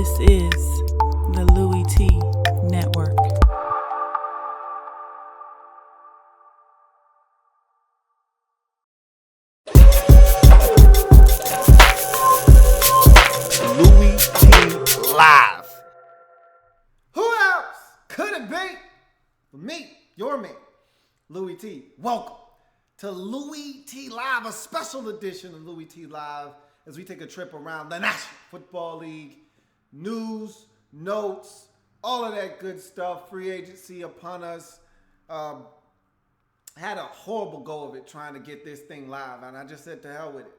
This is the Louie Tee Network. Louie Tee Live. Who else could it be for me, your man, Louie Tee? Welcome to Louie Tee Live, a special edition of Louie Tee Live as we take a trip around the National Football League. News, notes, all of that good stuff. Free agency upon us. Had a horrible go of it trying to get this thing live, and I just said to hell with it.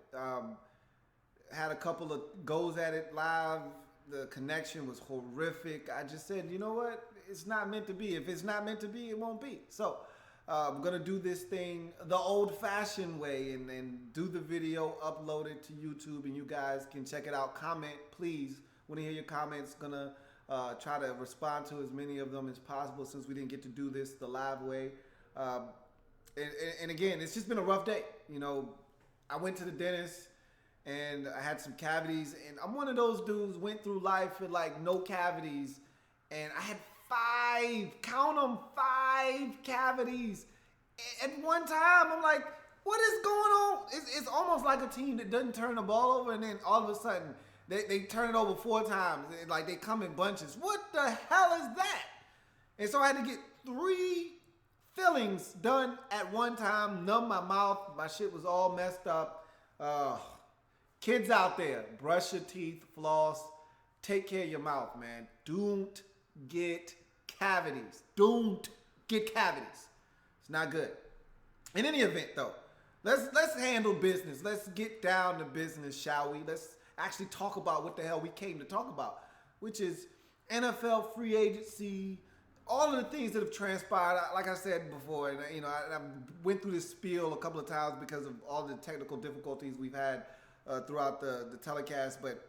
Had a couple of goes at it live. The connection was horrific. I just said, you know what? It's not meant to be. If it's not meant to be, it won't be. So I'm going to do this thing the old-fashioned way and do the video, upload it to YouTube, and you guys can check it out. Comment, please. Want to hear your comments. Going to try to respond to as many of them as possible since we didn't get to do this the live way. And again, it's just been a rough day. You know, I went to the dentist and I had some cavities, and I'm one of those dudes went through life with like no cavities, and I had 5 cavities at one time. I'm like, what is going on? It's almost like a team that doesn't turn the ball over, and then all of a sudden they turn it over 4 times. Like they come in bunches. What the hell is that? And so I had to get 3 fillings done at one time, numb my mouth. My shit was all messed up. Kids out there, brush your teeth, floss, take care of your mouth, man. Don't get cavities. Don't get cavities. It's not good. In any event, though, let's handle business. Let's get down to business, shall we? Let's actually talk about what the hell we came to talk about, which is NFL free agency, all of the things that have transpired. Like I said before, and I went through this spiel a couple of times because of all the technical difficulties we've had throughout the telecast, but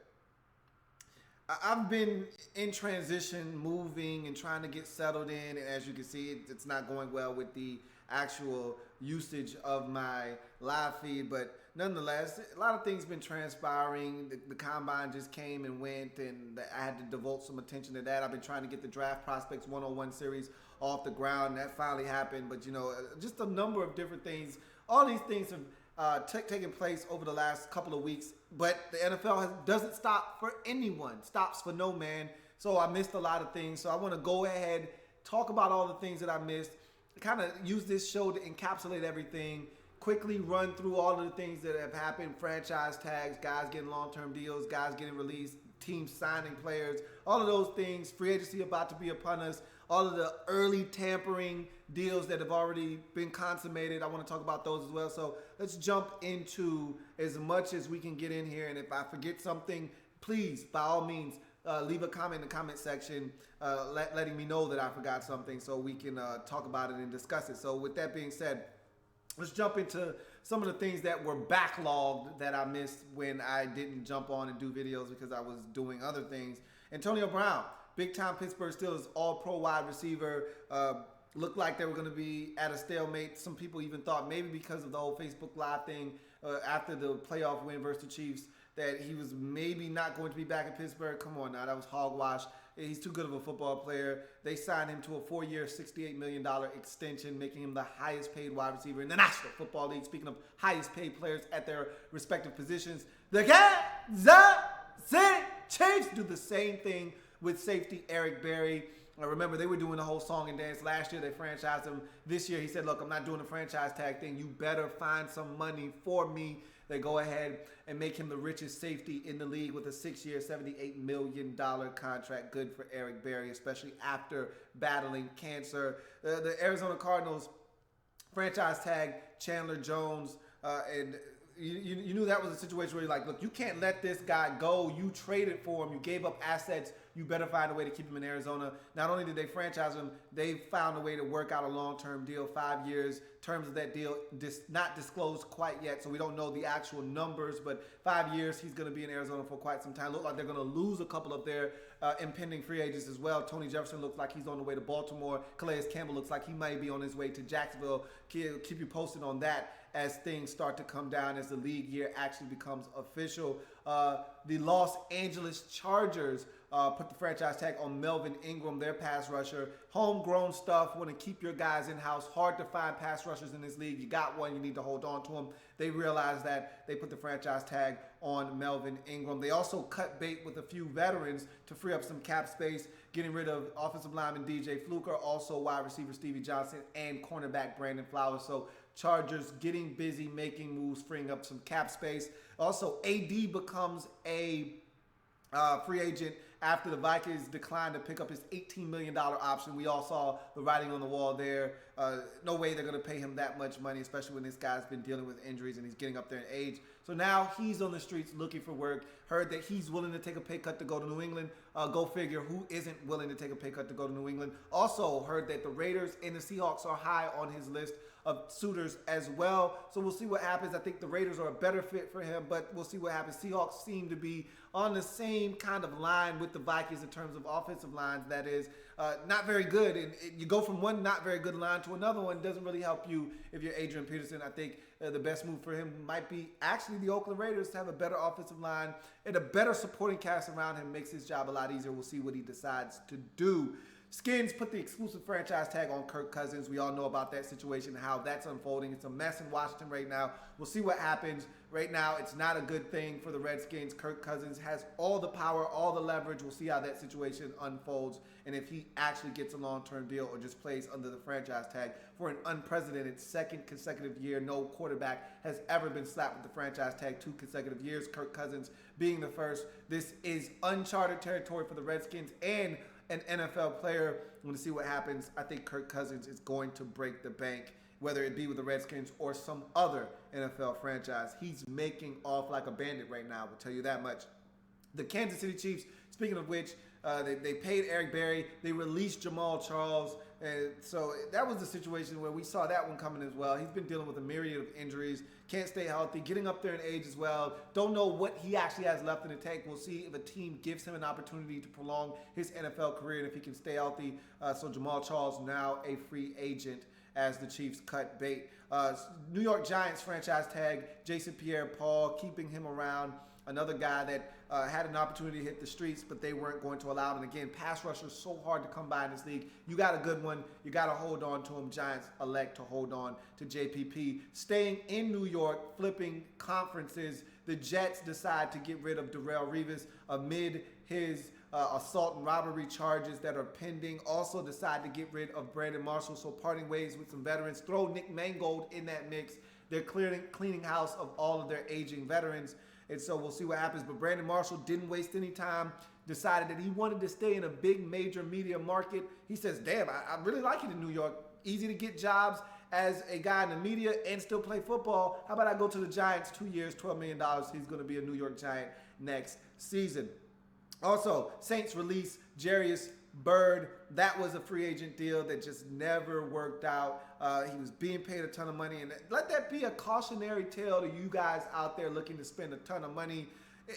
I've been in transition, moving and trying to get settled in, and as you can see, it's not going well with the actual usage of my live feed, but nonetheless, a lot of things been transpiring. The combine just came and went, and I had to devote some attention to that. I've been trying to get the Draft Prospects 101 series off the ground, and that finally happened, but just a number of different things. All these things have taken place over the last couple of weeks, but the NFL doesn't stop for anyone, stops for no man. So I missed a lot of things. So I want to go ahead, talk about all the things that I missed, kind of use this show to encapsulate everything, quickly run through all of the things that have happened, franchise tags, guys getting long-term deals, guys getting released, teams signing players, all of those things, free agency about to be upon us, all of the early tampering deals that have already been consummated. I want to talk about those as well. So let's jump into as much as we can get in here. And if I forget something, please, by all means, leave a comment in the comment section letting me know that I forgot something so we can talk about it and discuss it. So with that being said, let's jump into some of the things that were backlogged that I missed when I didn't jump on and do videos because I was doing other things. Antonio Brown, big-time Pittsburgh Steelers all-pro wide receiver, looked like they were going to be at a stalemate. Some people even thought maybe because of the whole Facebook Live thing after the playoff win versus the Chiefs that he was maybe not going to be back in Pittsburgh. Come on now, that was hogwash. He's too good of a football player. They signed him to a 4-year, $68 million extension, making him the highest paid wide receiver in the National Football League. Speaking of highest paid players at their respective positions, the Kansas City Chiefs do the same thing with safety Eric Berry. I remember they were doing the whole song and dance last year. They franchised him. This year he said, look, I'm not doing the franchise tag thing. You better find some money for me. They go ahead and make him the richest safety in the league with a 6-year, $78 million contract. Good for Eric Berry, especially after battling cancer. The Arizona Cardinals franchise tag Chandler Jones, and you knew that was a situation where you're like, look, you can't let this guy go. You traded for him. You gave up assets. You better find a way to keep him in Arizona. Not only did they franchise him, they found a way to work out a long-term deal, 5 years. Terms of that deal not disclosed quite yet, so we don't know the actual numbers, but 5 years, he's going to be in Arizona for quite some time. Look like they're going to lose a couple of their impending free agents as well. Tony Jefferson looks like he's on the way to Baltimore. Calais Campbell looks like he might be on his way to Jacksonville. Keep you posted on that as things start to come down, as the league year actually becomes official. The Los Angeles Chargers put the franchise tag on Melvin Ingram, their pass rusher. Homegrown stuff, want to keep your guys in-house. Hard to find pass rushers in this league. You got one, you need to hold on to them. They realized that. They put the franchise tag on Melvin Ingram. They also cut bait with a few veterans to free up some cap space, getting rid of offensive lineman DJ Fluker, also wide receiver Stevie Johnson, and cornerback Brandon Flowers. So Chargers getting busy, making moves, freeing up some cap space. Also, AD becomes a free agent after the Vikings declined to pick up his $18 million option. We all saw the writing on the wall there. No way they're going to pay him that much money, especially when this guy's been dealing with injuries and he's getting up there in age. So now he's on the streets looking for work. Heard that he's willing to take a pay cut to go to New England. Go figure, who isn't willing to take a pay cut to go to New England? Also heard that the Raiders and the Seahawks are high on his list of suitors as well. So we'll see what happens. I think the Raiders are a better fit for him, but we'll see what happens. Seahawks seem to be on the same kind of line with the Vikings in terms of offensive lines. That is not very good. And you go from one not very good line to another one. Doesn't really help you if you're Adrian Peterson. I think the best move for him might be actually the Oakland Raiders to have a better offensive line and a better supporting cast around him. Makes his job a lot easier. We'll see what he decides to do. Skins put the exclusive franchise tag on Kirk Cousins. We all know about that situation and how that's unfolding. It's a mess in Washington right now. We'll see what happens. Right now, it's not a good thing for the Redskins. Kirk Cousins has all the power, all the leverage. We'll see how that situation unfolds and if he actually gets a long-term deal or just plays under the franchise tag for an unprecedented second consecutive year. No quarterback has ever been slapped with the franchise tag 2 consecutive years. Kirk Cousins being the first. This is uncharted territory for the Redskins and an NFL player. I'm going to see what happens. I think Kirk Cousins is going to break the bank, whether it be with the Redskins or some other NFL franchise. He's making off like a bandit right now, I'll tell you that much. The Kansas City Chiefs, speaking of which, they paid Eric Berry. They released Jamal Charles. And so that was the situation where we saw that one coming as well. He's been dealing with a myriad of injuries, can't stay healthy, getting up there in age as well. Don't know what he actually has left in the tank. We'll see if a team gives him an opportunity to prolong his NFL career and if he can stay healthy. So Jamal Charles now a free agent as the Chiefs cut bait. New York Giants franchise tag Jason Pierre-Paul, keeping him around. Another guy that had an opportunity to hit the streets, but they weren't going to allow it. And again, pass rushers so hard to come by in this league. You got a good one. You got to hold on to him. Giants elect to hold on to JPP. Staying in New York, flipping conferences, the Jets decide to get rid of Darrelle Revis amid his assault and robbery charges that are pending. Also decide to get rid of Brandon Marshall, so parting ways with some veterans. Throw Nick Mangold in that mix. They're cleaning house of all of their aging veterans. And so we'll see what happens. But Brandon Marshall didn't waste any time, decided that he wanted to stay in a big major media market. He says, damn, I really like it in New York. Easy to get jobs as a guy in the media and still play football. How about I go to the Giants, 2 years, $12 million. He's going to be a New York Giant next season. Also, Saints release Jarius Byrd. That was a free agent deal that just never worked out. He was being paid a ton of money. And let that be a cautionary tale to you guys out there looking to spend a ton of money.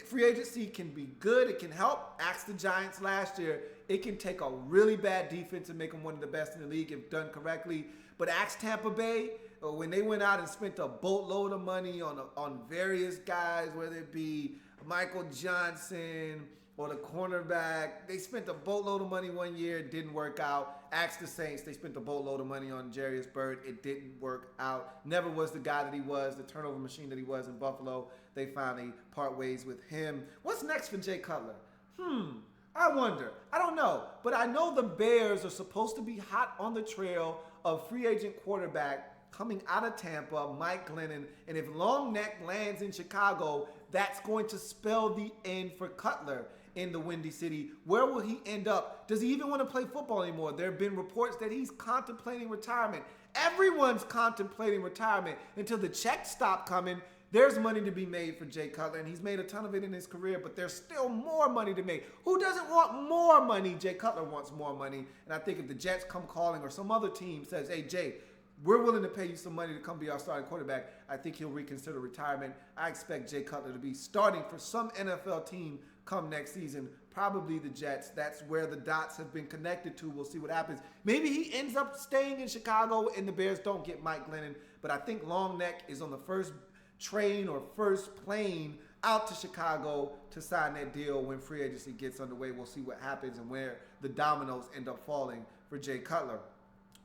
Free agency can be good. It can help. Ask the Giants last year. It can take a really bad defense and make them one of the best in the league if done correctly. But ask Tampa Bay when they went out and spent a boatload of money on various guys, whether it be Michael Johnson or the cornerback. They spent a boatload of money one year. It didn't work out. Ask the Saints. They spent a boatload of money on Jarius Byrd. It didn't work out. Never was the guy that he was, the turnover machine that he was in Buffalo. They finally part ways with him. What's next for Jay Cutler? I wonder. I don't know. But I know the Bears are supposed to be hot on the trail of free agent quarterback coming out of Tampa, Mike Glennon. And if Long Neck lands in Chicago, that's going to spell the end for Cutler in the Windy City. Where will he end up? Does he even want to play football anymore? There have been reports that he's contemplating retirement. Everyone's contemplating retirement until the checks stop coming. There's money to be made for Jay Cutler, and he's made a ton of it in his career, but there's still more money to make. Who doesn't want more money? Jay Cutler wants more money, and I think if the Jets come calling or some other team says, hey, Jay, we're willing to pay you some money to come be our starting quarterback, I think he'll reconsider retirement. I expect Jay Cutler to be starting for some NFL team come next season, probably the Jets. That's where the dots have been connected to. We'll see what happens. Maybe he ends up staying in Chicago and the Bears don't get Mike Glennon, but I think Long Neck is on the first train or first plane out to Chicago to sign that deal when free agency gets underway. We'll see what happens and where the dominoes end up falling for Jay Cutler.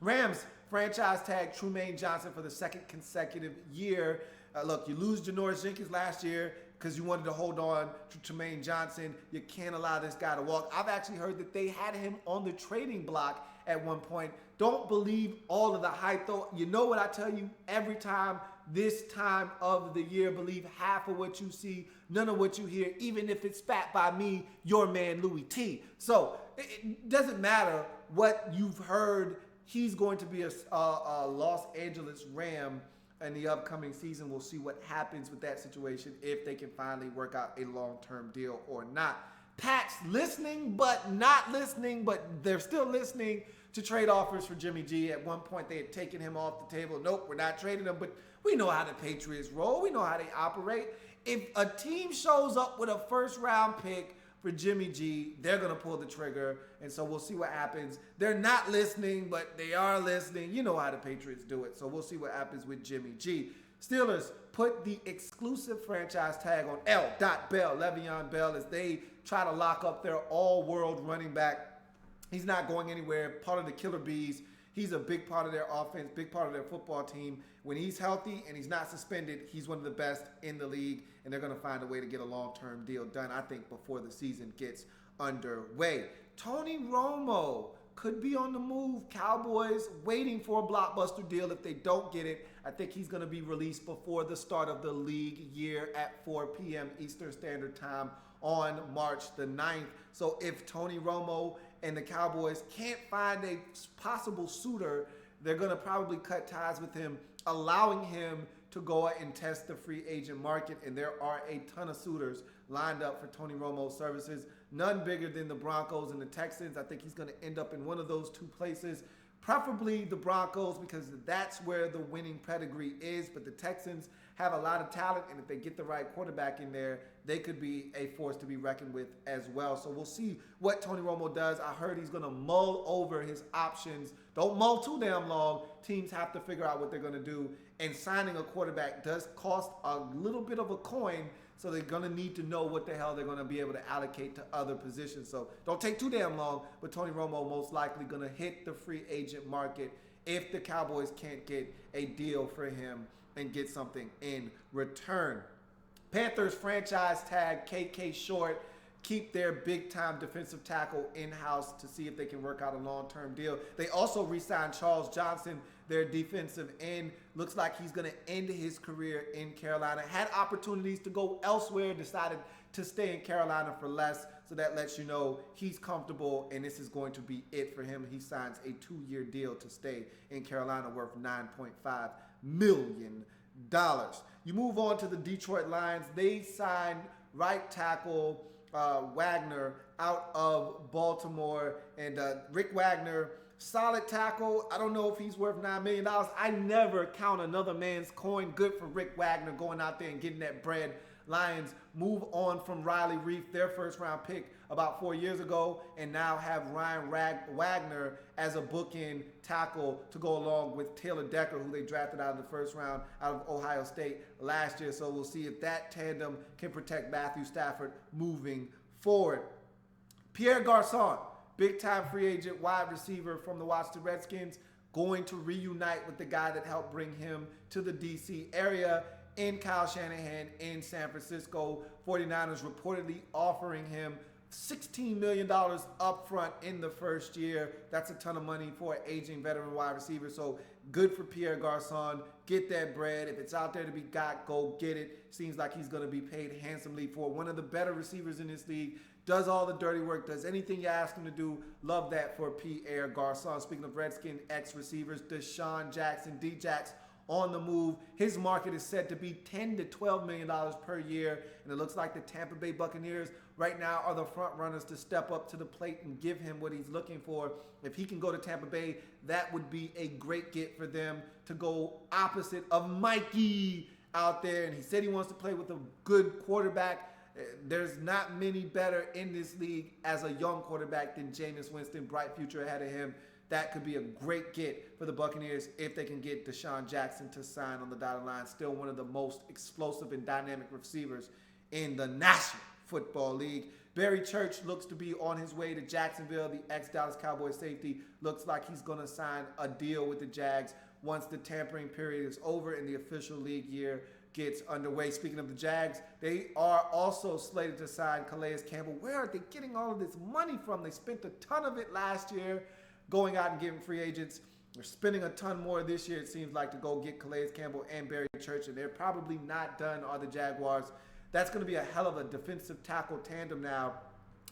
Rams franchise tag Trumaine Johnson for the second consecutive year. Look, you lose Janoris Jenkins last year because you wanted to hold on to Trumaine Johnson. You can't allow this guy to walk. I've actually heard that they had him on the trading block at one point. Don't believe all of the hype, though. You know what I tell you every time this time of the year? Believe half of what you see, none of what you hear, even if it's spat by me, your man Louie Tee. So it doesn't matter what you've heard. He's going to be a Los Angeles Ram in the upcoming season. We'll see what happens with that situation, if they can finally work out a long-term deal or not. Pat's listening, but not listening, but they're still listening to trade offers for Jimmy G. At one point, they had taken him off the table. Nope, we're not trading him, but we know how the Patriots roll. We know how they operate. If a team shows up with a first-round pick for Jimmy G, they're going to pull the trigger, and so we'll see what happens. They're not listening, but they are listening. You know how the Patriots do it, so we'll see what happens with Jimmy G. Steelers put the exclusive franchise tag on L.Bell, Le'Veon Bell, as they try to lock up their all-world running back. He's not going anywhere, part of the Killer Bees. He's a big part of their offense, big part of their football team. When he's healthy and he's not suspended, he's one of the best in the league, and they're going to find a way to get a long-term deal done, I think, before the season gets underway. Tony Romo could be on the move. Cowboys waiting for a blockbuster deal. If they don't get it, I think he's going to be released before the start of the league year at 4 p.m. Eastern Standard Time on March the 9th. So if Tony Romo and the Cowboys can't find a possible suitor, they're going to probably cut ties with him, allowing him to go out and test the free agent market. And there are a ton of suitors lined up for Tony Romo's services, none bigger than the Broncos and the Texans. I think he's going to end up in one of those two places, preferably the Broncos, because that's where the winning pedigree is. But the Texans have a lot of talent, and if they get the right quarterback in there, they could be a force to be reckoned with as well. So we'll see what Tony Romo does. I heard he's going to mull over his options. Don't mull too damn long. Teams have to figure out what they're going to do. And signing a quarterback does cost a little bit of a coin, so they're going to need to know what the hell they're going to be able to allocate to other positions. So don't take too damn long, but Tony Romo most likely going to hit the free agent market if the Cowboys can't get a deal for him and get something in return. Panthers franchise tag KK Short, keep their big-time defensive tackle in-house to see if they can work out a long-term deal. They also re-signed Charles Johnson, their defensive end. Looks like he's going to end his career in Carolina. Had opportunities to go elsewhere, decided to stay in Carolina for less. So that lets you know he's comfortable, and this is going to be it for him. He signs a 2-year deal to stay in Carolina worth $9.5 million. You move on to the Detroit Lions. They signed right tackle Wagner out of Baltimore, and Rick Wagner, solid tackle. I don't know if he's worth $9 million. I never count another man's coin. Good for Rick Wagner going out there and getting that bread. Lions move on from Riley Reif, their first-round pick about 4 years ago, and now have Ryan Wagner as a bookend tackle to go along with Taylor Decker, who they drafted out of the first round out of Ohio State last year. So we'll see if that tandem can protect Matthew Stafford moving forward. Pierre Garçon, big-time free agent wide receiver from the Washington Redskins, going to reunite with the guy that helped bring him to the D.C. area in Kyle Shanahan in San Francisco. 49ers reportedly offering him $16 million up front in the first year. That's a ton of money for an aging veteran wide receiver. So good for Pierre Garçon. Get that bread. If it's out there to be got, go get it. Seems like he's going to be paid handsomely for one of the better receivers in this league. Does all the dirty work, does anything you ask him to do. Love that for Pierre Garçon. Speaking of Redskin ex-receivers, Deshaun Jackson, D-Jax, on the move. His market is set to be $10 to $12 million per year, and it looks like the Tampa Bay Buccaneers right now are the front runners to step up to the plate and give him what he's looking for. If he can go to Tampa Bay, that would be a great get for them to go opposite of Mikey out there, and he said he wants to play with a good quarterback. There's not many better in this league as a young quarterback than Jameis Winston. Bright future ahead of him. That could be a great get for the Buccaneers if they can get Deshaun Jackson to sign on the dotted line. Still one of the most explosive and dynamic receivers in the National Football League. Barry Church looks to be on his way to Jacksonville. The ex-Dallas Cowboys safety looks like he's going to sign a deal with the Jags once the tampering period is over and the official league year gets underway. Speaking of the Jags, they are also slated to sign Calais Campbell. Where are they getting all of this money from? They spent a ton of it last year going out and getting free agents. They're spending a ton more this year, it seems like, to go get Calais Campbell and Barry Church, and they're probably not done, are the Jaguars. That's going to be a hell of a defensive tackle tandem now.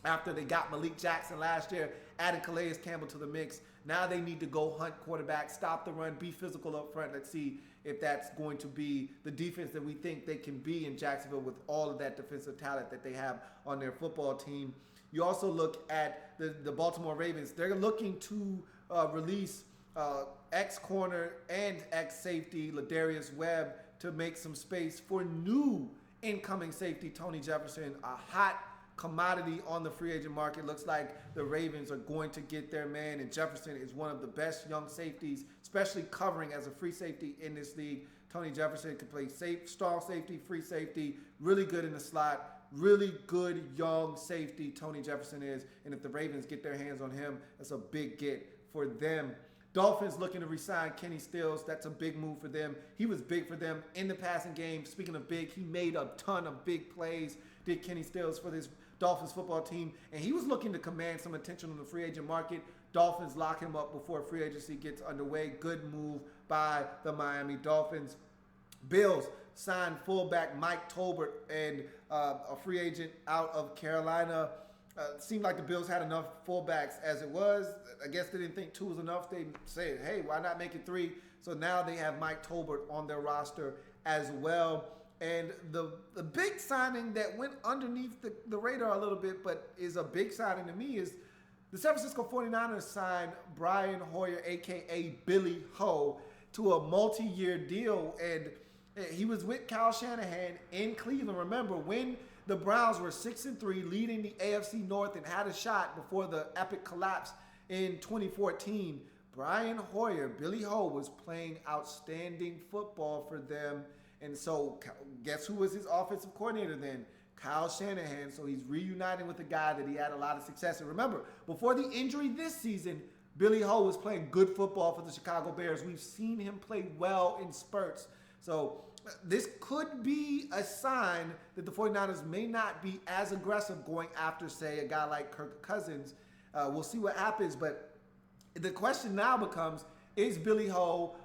After they got Malik Jackson last year, added Calais Campbell to the mix. Now they need to go hunt quarterback, stop the run, be physical up front. Let's see if that's going to be the defense that we think they can be in Jacksonville with all of that defensive talent that they have on their football team. You also look at the Baltimore Ravens. They're looking to release ex-corner and ex-safety Ladarius Webb to make some space for new incoming safety Tony Jefferson, a hot commodity on the free agent market. Looks like the Ravens are going to get their man, and Jefferson is one of the best young safeties, especially covering as a free safety in this league. Tony Jefferson can play strong safety, free safety, really good in the slot, really good young safety Tony Jefferson is, and if the Ravens get their hands on him, that's a big get for them. Dolphins looking to re-sign Kenny Stills. That's a big move for them. He was big for them in the passing game. Speaking of big, he made a ton of big plays, did Kenny Stills for this Dolphins football team, and he was looking to command some attention on the free agent market. Dolphins lock him up before free agency gets underway. Good move by the Miami Dolphins. Bills signed fullback Mike Tolbert and a free agent out of Carolina. Seemed like the Bills had enough fullbacks as it was. I guess they didn't think 2 was enough. They said, hey, why not make it 3? So now they have Mike Tolbert on their roster as well. And the big signing that went underneath the radar a little bit, but is a big signing to me, is the San Francisco 49ers signed Brian Hoyer, a.k.a. Billy Ho, to a multi-year deal. And he was with Kyle Shanahan in Cleveland. Remember, when the Browns were 6-3, leading the AFC North and had a shot before the epic collapse in 2014, Brian Hoyer, Billy Ho, was playing outstanding football for them. And so guess who was his offensive coordinator then? Kyle Shanahan. So he's reuniting with a guy that he had a lot of success. And remember, before the injury this season, Billy Ho was playing good football for the Chicago Bears. We've seen him play well in spurts. So this could be a sign that the 49ers may not be as aggressive going after, say, a guy like Kirk Cousins. We'll see what happens. But the question now becomes, is Billy Ho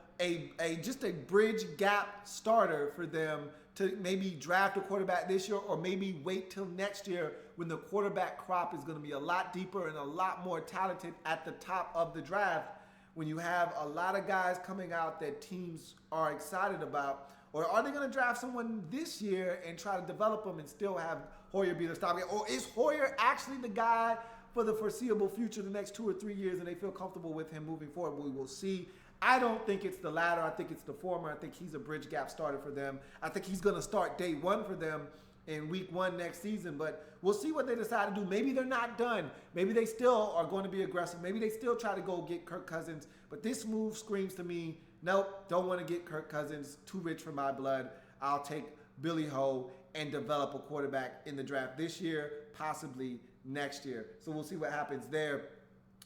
just a bridge gap starter for them to maybe draft a quarterback this year, or maybe wait till next year when the quarterback crop is going to be a lot deeper and a lot more talented at the top of the draft, when you have a lot of guys coming out that teams are excited about? Or are they going to draft someone this year and try to develop them and still have Hoyer be the stopgap? Or is Hoyer actually the guy for the foreseeable future, the next 2 or 3 years, and they feel comfortable with him moving forward? We will see. I don't think it's the latter. I think it's the former. I think he's a bridge gap starter for them. I think he's going to start day 1 for them in week 1 next season, but we'll see what they decide to do. Maybe they're not done. Maybe they still are going to be aggressive. Maybe they still try to go get Kirk Cousins, but this move screams to me, nope, don't want to get Kirk Cousins, too rich for my blood. I'll take Billy Ho and develop a quarterback in the draft this year, possibly next year. So we'll see what happens there.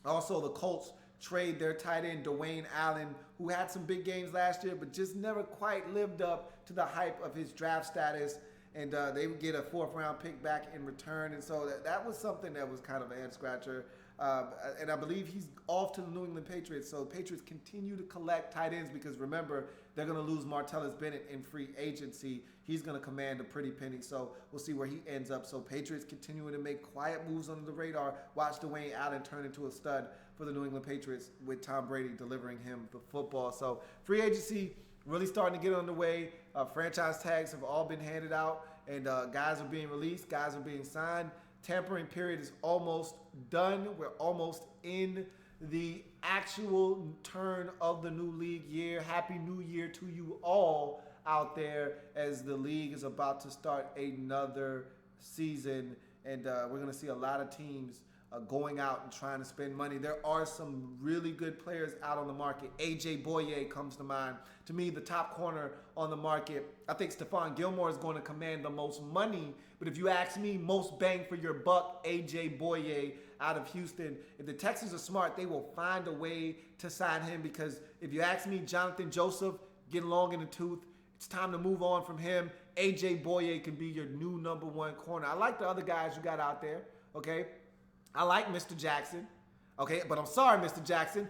Also, the Colts trade their tight end, Dwayne Allen, who had some big games last year, but just never quite lived up to the hype of his draft status. And they would get a 4th-round pick back in return. And so that was something that was kind of a head-scratcher. And I believe he's off to the New England Patriots. So the Patriots continue to collect tight ends because, remember, they're going to lose Martellus Bennett in free agency. He's going to command a pretty penny. So we'll see where he ends up. So Patriots continuing to make quiet moves under the radar. Watch Dwayne Allen turn into a stud for the New England Patriots with Tom Brady delivering him the football. So free agency really starting to get underway. Franchise tags have all been handed out, and guys are being released. Guys are being signed. Tampering period is almost done. We're almost in the actual turn of the new league year. Happy New Year to you all out there as the league is about to start another season. And we're going to see a lot of teams going out and trying to spend money. There are some really good players out on the market. A.J. Boye comes to mind. To me, the top corner on the market. I think Stephon Gilmore is going to command the most money. But if you ask me, most bang for your buck, A.J. Boye out of Houston. If the Texans are smart, they will find a way to sign him, because if you ask me, Jonathan Joseph getting long in the tooth. It's time to move on from him. A.J. Boye can be your new number one corner. I like the other guys you got out there, okay? I like Mr. Jackson, okay? But I'm sorry, Mr. Jackson.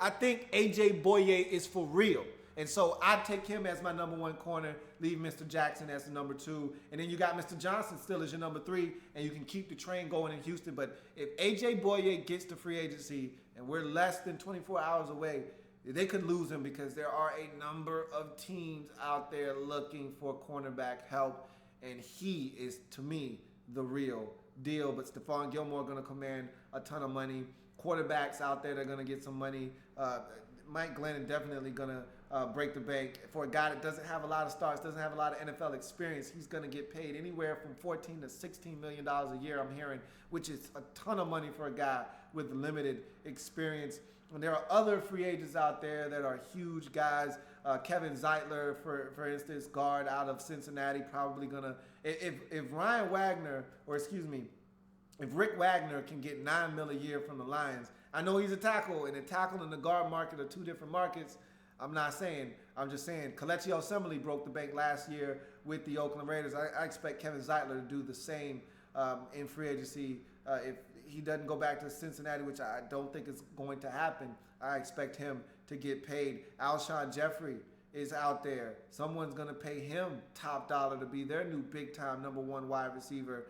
I think A.J. Boye is for real. And so I'd take him as my number one corner, leave Mr. Jackson as the number two. And then you got Mr. Johnson still as your number three, and you can keep the train going in Houston. But if A.J. Boye gets to free agency and we're less than 24 hours away, they could lose him, because there are a number of teams out there looking for cornerback help. And he is, to me, the real deal. But Stephon Gilmore going to command a ton of money. Quarterbacks out there that are going to get some money. Mike Glennon definitely going to break the bank. For a guy that doesn't have a lot of starts, doesn't have a lot of NFL experience, he's going to get paid anywhere from $14 to $16 million a year, I'm hearing, which is a ton of money for a guy with limited experience. And there are other free agents out there that are huge guys. Kevin Zeitler, for instance, guard out of Cincinnati, probably going to, if Ryan Wagner, or excuse me, if Rick Wagner can get $9 million a year from the Lions, I know he's a tackle, and the tackle and the guard market are two different markets. I'm just saying, Kelechi Osemele broke the bank last year with the Oakland Raiders. I expect Kevin Zeitler to do the same in free agency. If he doesn't go back to Cincinnati, which I don't think is going to happen, I expect him to get paid. Alshon Jeffrey is out there. Someone's going to pay him top dollar to be their new big-time number one wide receiver.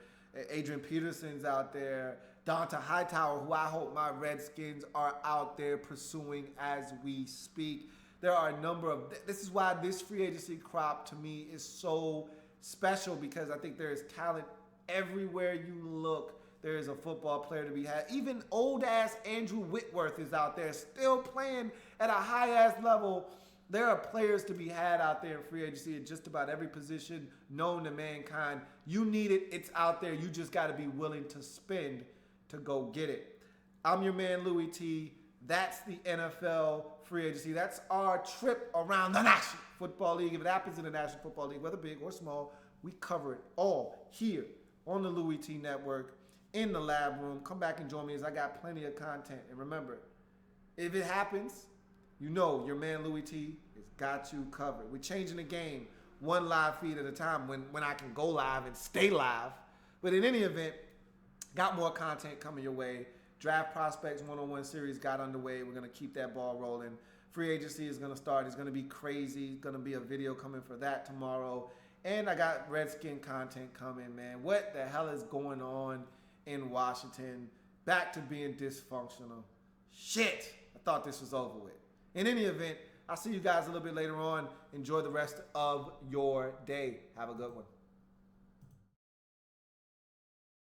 Adrian Peterson's out there. Donta Hightower, who I hope my Redskins are out there pursuing as we speak. There are a number of, this is why this free agency crop to me is so special, because I think there is talent everywhere you look. There is a football player to be had. Even old-ass Andrew Whitworth is out there still playing at a high-ass level. There are players to be had out there in free agency at just about every position known to mankind. You need it. It's out there. You just got to be willing to spend to go get it. I'm your man, Louie Tee. That's the NFL free agency. That's our trip around the National Football League. If it happens in the National Football League, whether big or small, we cover it all here on the Louie Tee Network in the lab room. Come back and join me, as I got plenty of content. And remember, if it happens, you know your man Louie Tee has got you covered. We're changing the game one live feed at a time when I can go live and stay live. But in any event, got more content coming your way. Draft Prospects 101 series got underway. We're going to keep that ball rolling. Free agency is going to start. It's going to be crazy. It's going to be a video coming for that tomorrow. And I got Redskin content coming, man. What the hell is going on in Washington? Back to being dysfunctional. Shit. I thought this was over with. In any event, I'll see you guys a little bit later on. Enjoy the rest of your day. Have a good one.